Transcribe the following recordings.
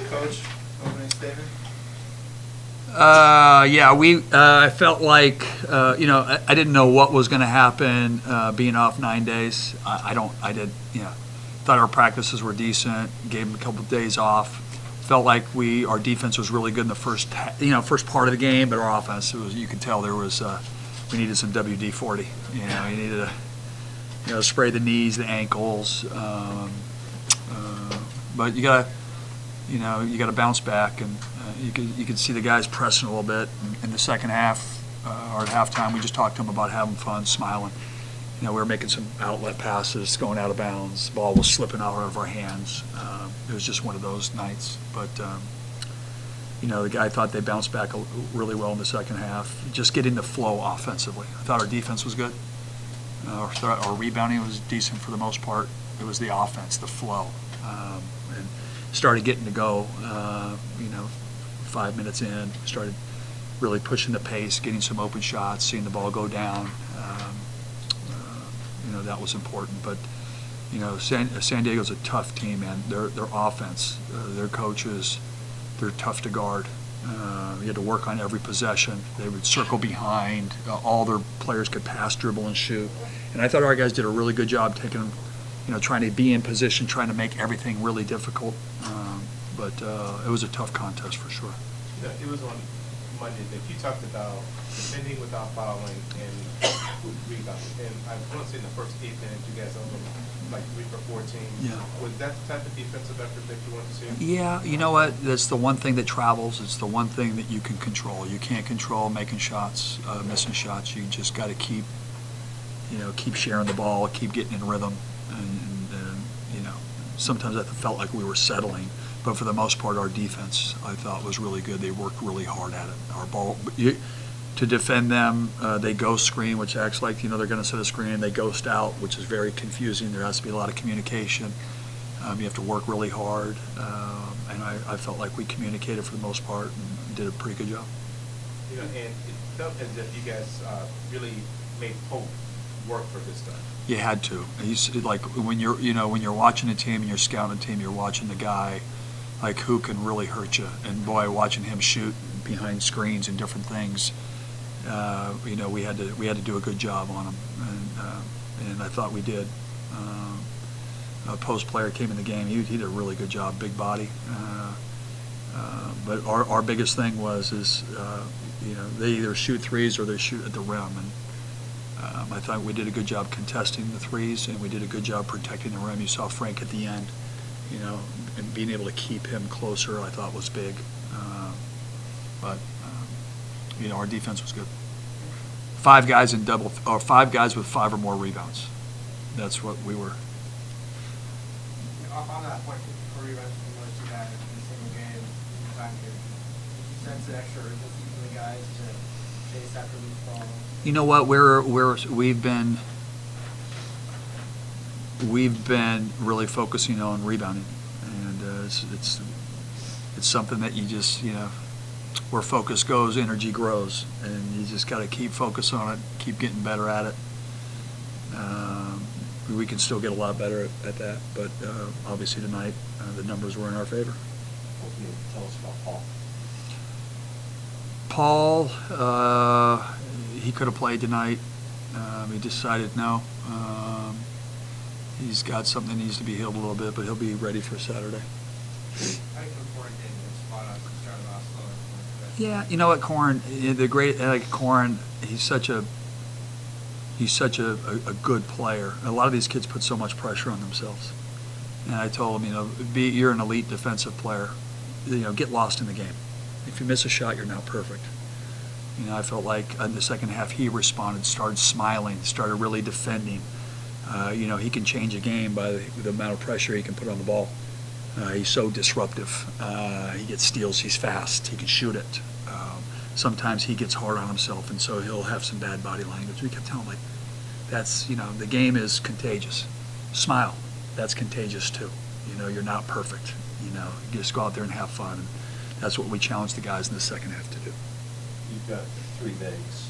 coach, opening statement? Yeah, I felt like, I didn't know what was going to happen being off 9 days. Thought our practices were decent, gave them a couple of days off. Felt like our defense was really good in the first part of the game, but our offense, you could tell we needed some WD-40. You needed to, spray the knees, the ankles, but you got to bounce back, and you could see the guys pressing a little bit in the second half or at halftime. We just talked to them about having fun, smiling. We were making some outlet passes, going out of bounds. The ball was slipping out of our hands. It was just one of those nights. But the guy thought they bounced back really well in the second half. Just getting the flow offensively. I thought our defense was good. Our rebounding was decent for the most part. It was the offense, the flow, and started getting to go. 5 minutes in, started really pushing the pace, getting some open shots, seeing the ball go down. That was important. But San Diego's a tough team, man. Their offense, their coaches, they're tough to guard. You had to work on every possession. They would circle behind. All their players could pass, dribble, and shoot. And I thought our guys did a really good job trying to be in position, trying to make everything really difficult. But it was a tough contest for sure. It was on Monday that you talked about defending without fouling and rebounding. And I want to say in the first 8 minutes, you guys opened like 3 for 14. Yeah. Was that the type of defensive effort that you want to see? Yeah, you know what? That's the one thing that travels. It's the one thing that you can control. You can't control making shots, missing shots. You just got to keep sharing the ball, keep getting in rhythm. And sometimes I felt like we were settling. But for the most part, our defense, I thought, was really good. They worked really hard at it. Our ball, to defend them, they ghost screen, which acts like they're going to set a screen, and they ghost out, which is very confusing. There has to be a lot of communication. You have to work really hard, and I felt like we communicated for the most part and did a pretty good job. And it felt as if you guys really made Pope work for this stuff. You had to. He's like when you're watching a team and you're scouting a team, you're watching the guy. Like who can really hurt you, and boy, watching him shoot behind screens and different things, we had to do a good job on him, and I thought we did. A post player came in the game; he did a really good job, big body. But our biggest thing is they either shoot threes or they shoot at the rim, and I thought we did a good job contesting the threes, and we did a good job protecting the rim. You saw Frank at the end. And being able to keep him closer, I thought was big. But our defense was good. 5 guys or 5 guys with 5 or more rebounds. That's what we were. On that point, for rebounds from those 2 guys in a single game, time period, sense the extra urgency for the guys to chase after these balls. You know what? We've been really focusing on rebounding, and it's something that you just where focus goes, energy grows, and you just got to keep focus on it, keep getting better at it. We can still get a lot better at that, but obviously tonight the numbers were in our favor. What can you tell us about Paul? Paul, he could have played tonight. He decided no. He's got something that needs to be healed a little bit, but he'll be ready for Saturday. Yeah, you know what, Corn, Corn, he's such a good player. A lot of these kids put so much pressure on themselves. And I told him, you're an elite defensive player. Get lost in the game. If you miss a shot, you're not perfect. I felt like in the second half he responded, started smiling, started really defending. He can change a game by the amount of pressure he can put on the ball. He's so disruptive. He gets steals. He's fast. He can shoot it. Sometimes he gets hard on himself, and so he'll have some bad body language. We kept telling him, that's, the game is contagious. Smile. That's contagious too. You're not perfect. You just go out there and have fun. And that's what we challenged the guys in the second half to do. You've got 3 bigs.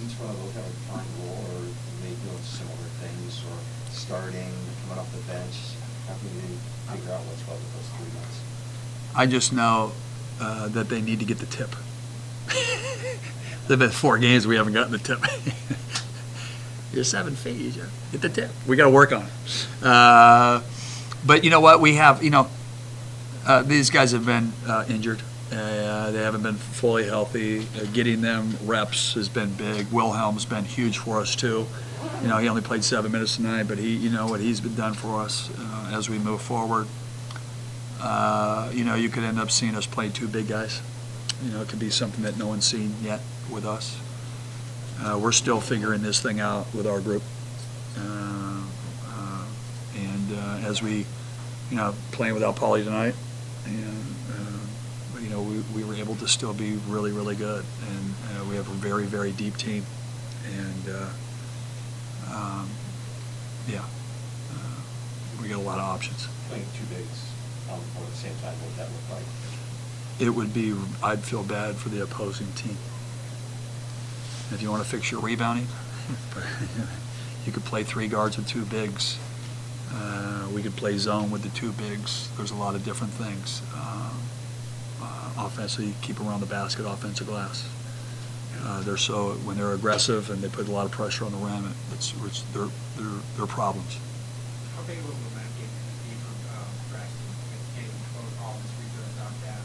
Each one of those have a defined role, or maybe doing similar things, or starting, coming off the bench. How can you figure out what's what with those 3 guys? I just know that they need to get the tip. There've been 4 games we haven't gotten the tip. You're 7 feet. You just get the tip. We got to work on it. But you know what? We have, these guys have been injured. They haven't been fully healthy. Getting them reps has been big. Wilhelm's been huge for us too. He only played 7 minutes tonight, but what he's been done for us as we move forward. You could end up seeing us play 2 big guys. It could be something that no one's seen yet with us. We're still figuring this thing out with our group. And as we, playing without Paulie tonight, we were able to still be really, really good. And we have a very, very deep team. And, we got a lot of options. Playing 2 bigs at the same time, what would that look like? It would be, I'd feel bad for the opposing team. If you want to fix your rebounding, you could play 3 guards with 2 bigs. We could play zone with the 2 bigs. There's a lot of different things. Offensively, keep around the basket, offensive glass. When they're aggressive and they put a lot of pressure on the rim, they're problems. How big of a momentum game can it be for Braxton getting all his free throws knocked down?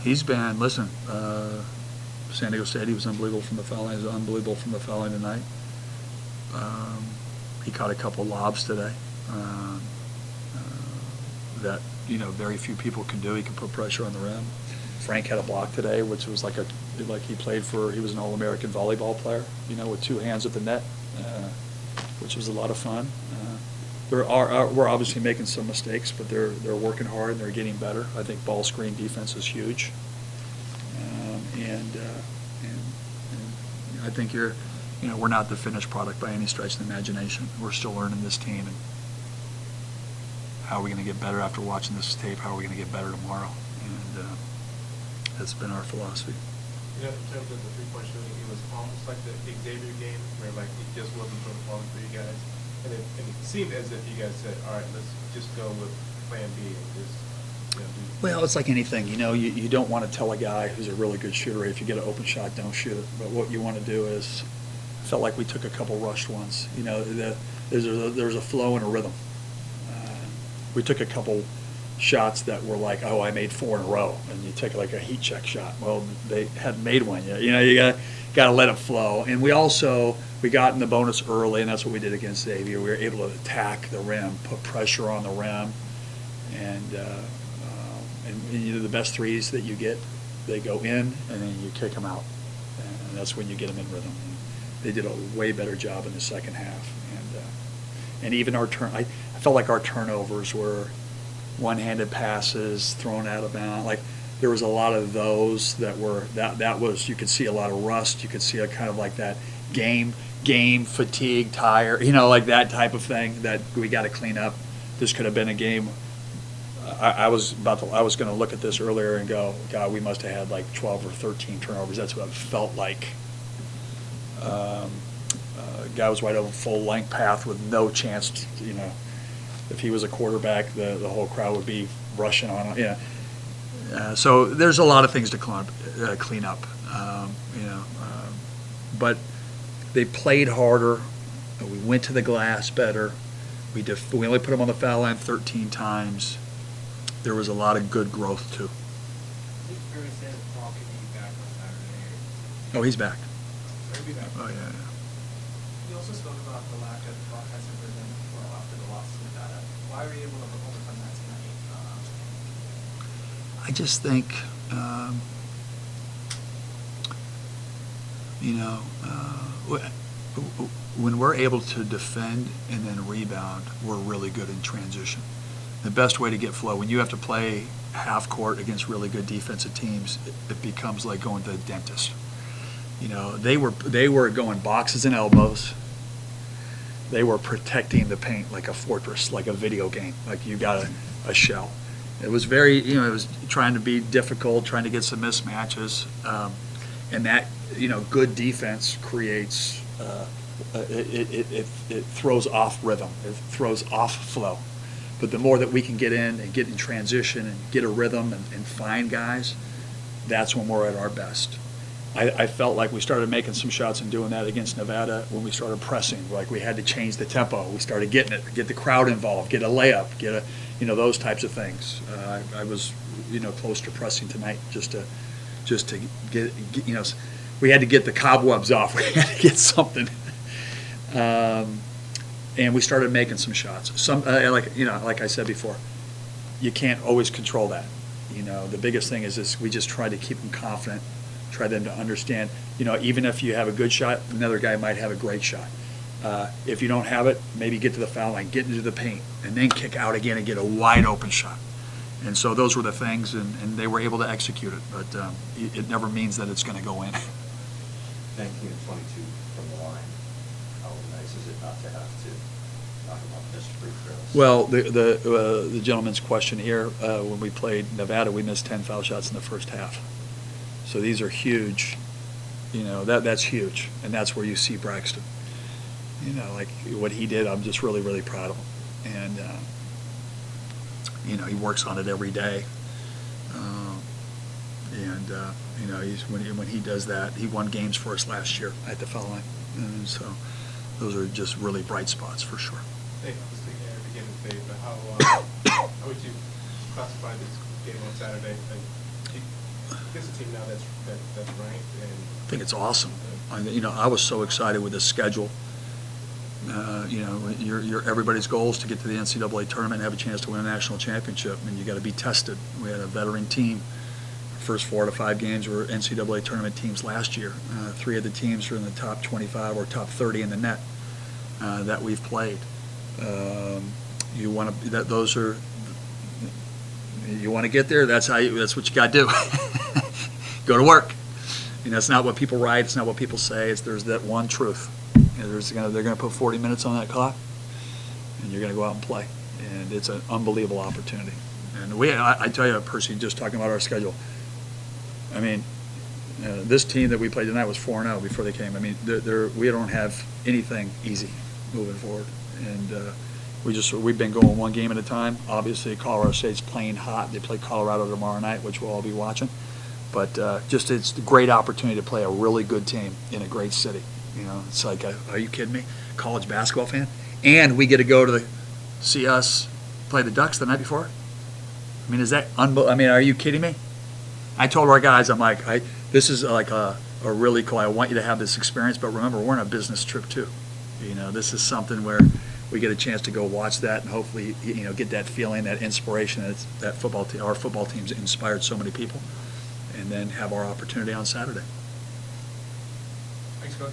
He's been, listen, San Diego State, he was unbelievable from the foul line. He was unbelievable from the foul line tonight. He caught a couple lobs today that, very few people can do. He can put pressure on the rim. Frank had a block today, which was like he was an All-American volleyball player, with 2 hands at the net, which was a lot of fun. We're obviously making some mistakes, but they're working hard and they're getting better. I think ball screen defense is huge. And I think we're not the finished product by any stretch of the imagination. We're still learning this team, and how are we going to get better after watching this tape? How are we going to get better tomorrow? And that's been our philosophy. In terms of the 3-point shooting, it was almost like the Xavier game, where it just wasn't sort of falling for you guys. And it seemed as if you guys said, all right, let's just go with plan B and just do. Well, it's like anything, you don't want to tell a guy who's a really good shooter, if you get an open shot, don't shoot it. But what you want to do is, felt like we took a couple rushed ones. There's a flow and a rhythm. We took a couple shots that were like, oh, I made 4 in a row, and you take like a heat check shot. Well, they hadn't made one yet. You got to let it flow. And we got in the bonus early, and that's what we did against Xavier. We were able to attack the rim, put pressure on the rim, and the best threes that you get, they go in, and then you kick them out, and that's when you get them in rhythm. And they did a way better job in the second half, and even I felt like our turnovers were one-handed passes thrown out of bounds. Like there was a lot of those that was, you could see a lot of rust. You could see a kind of like that game fatigue, tired, like that type of thing that we got to clean up. This could have been a game. I was going to look at this earlier and go, God, we must have had like 12 or 13 turnovers. That's what it felt like. Guy was wide open, full length path with no chance to, if he was a quarterback, the whole crowd would be rushing on him. So there's a lot of things to clean up. But they played harder. We went to the glass better. We only put them on the foul line 13 times. There was a lot of good growth too. I think it's fair to say that Paul could be back on Saturday. Oh, he's back. He'll be back. Oh yeah. You also spoke about the lack of offensive rhythm after the loss to Nevada. Why were you able to overcome that tonight? I just think, when we're able to defend and then rebound, we're really good in transition. The best way to get flow, when you have to play half court against really good defensive teams, it becomes like going to the dentist. They were going boxes and elbows. They were protecting the paint like a fortress, like a video game, like you got a shell. It was very, it was trying to be difficult, trying to get some mismatches, and that, good defense creates, it throws off rhythm, it throws off flow. But the more that we can get in and get in transition and get a rhythm and find guys, that's when we're at our best. I felt like we started making some shots and doing that against Nevada when we started pressing. Like we had to change the tempo. We started getting it, get the crowd involved, get a layup, get a, those types of things. I was, close to pressing tonight just to get, we had to get the cobwebs off. We had to get something. And we started making some shots. Some, like I said before, you can't always control that. The biggest thing is we just try to keep them confident, try them to understand, even if you have a good shot, another guy might have a great shot. If you don't have it, maybe get to the foul line, get into the paint, and then kick out again and get a wide open shot. And so those were the things, and they were able to execute it. But it never means that it's going to go in. 19 and 22 from the line. How nice is it not to have to knock them off missed free throws? Well, the gentleman's question here, when we played Nevada, we missed 10 foul shots in the first half. So these are huge. That's huge, and that's where you see Braxton. Like what he did, I'm just really, really proud of him. And he works on it every day. When he does that, he won games for us last year at the foul line. And so those are just really bright spots for sure. Hey, I was thinking at the beginning of the day, but how would you classify this game on Saturday? This is a team now that's ranked, and I think it's awesome. I was so excited with this schedule. Everybody's goal is to get to the NCAA tournament and have a chance to win a national championship, and you got to be tested. We had a veteran team. First 4 to 5 games were NCAA tournament teams last year. 3 of the teams are in the top 25 or top 30 in the net that we've played. You want to get there. That's what you got to do. Go to work. It's not what people write. It's not what people say. There's that one truth. They're going to put 40 minutes on that clock, and you're going to go out and play. And it's an unbelievable opportunity. And I tell you, Percy, just talking about our schedule. I mean, this team that we played tonight was 4-0 before they came. I mean, we don't have anything easy moving forward. And we've been going one game at a time. Obviously, Colorado State's playing hot. They play Colorado tomorrow night, which we'll all be watching. But it's a great opportunity to play a really good team in a great city. It's like, are you kidding me? College basketball fan, and we get to go to see us play the Ducks the night before. I mean, is that unbelievable? I mean, are you kidding me? I told our guys, I'm like, this is like a really cool. I want you to have this experience, but remember, we're on a business trip too. This is something where we get a chance to go watch that and hopefully, get that feeling, that inspiration that our football team's inspired so many people, and then have our opportunity on Saturday. Thanks, Coach.